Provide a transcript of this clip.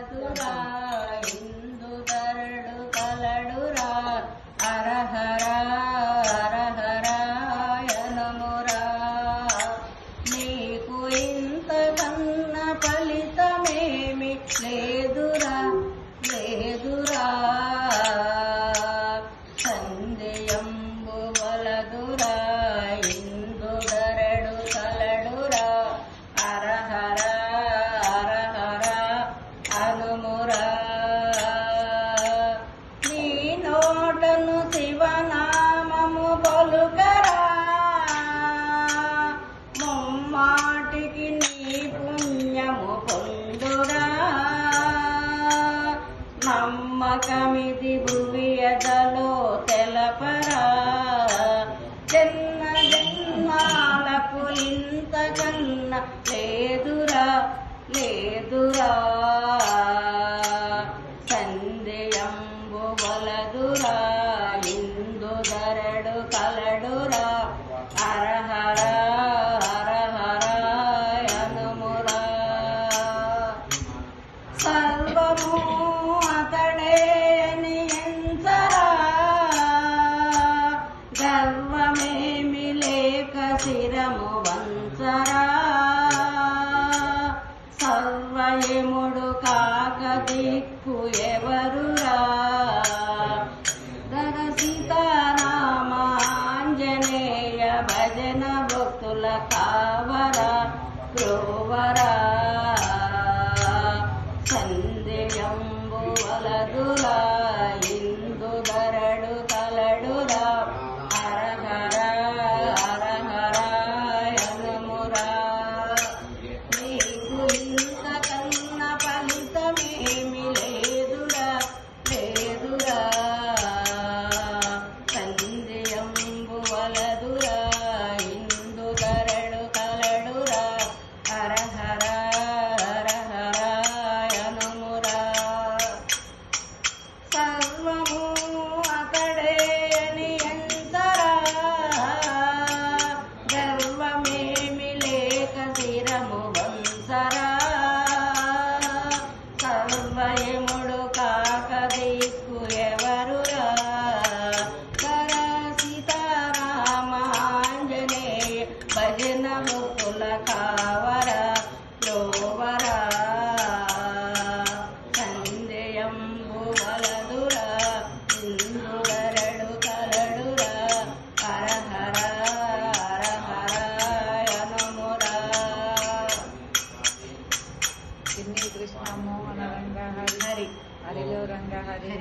ಒಲದುರಾ ಇಂದು ದರಡು ಕಲಡುರ ಹರಹರ హరహరాయనమురా నీకు ఇంత కన్న ఫలితమేమి లేదురా లేదురా సందేయంబు వలదురా ఇందు దరడు కలడురా హరహర హరహర హనుమురా నీ నోటను శివనామము పలుకరా ముమ్మాటికి నీ పుణ్యము పొందురా నమ్మకమిది భువియదలో తెలపరా జన్మ జన్మాలకు ఇంతకన్న లేదురా లేదురా సందేయంబు వలదురా ఇందు దరడు కలడురా హరహర హరహరాయనమురా సర్వము అతడే అని ఎంచరా గర్వమేమి లేక శిరము వంచరా సర్వయముడు కాక దిక్కు ఎవరురా ధర సీతారామ ఆంజనేయ భజన భక్తుల కావరా ప్రోవరా సందేయంబు వలదురా ఇందు దరడు కలడురా హరహర హరహరాయనమురా నీకు ఇంత కన్న ఫలితమేమి లేదురా లేదురా సందేయంబు వలదురా ఇందు దరడు కలడురా హరహర హరహరాయనమురా సర్వము అతడే అని ఎంతరా గర్వమేమి లేక శిరము వంచరా సర్వయముడు కాక దిక్కు ఎవరురా ధర సీతారామ ఆంజనేయ భజన భక్తుల కావరా ప్రోవరా సందేయంబు వలదురా ఇందు దరడు కలడురా హరహర హరహరాయనమురా కృష్ణ మోహన రంగ హరి హరిలో రంగ హరి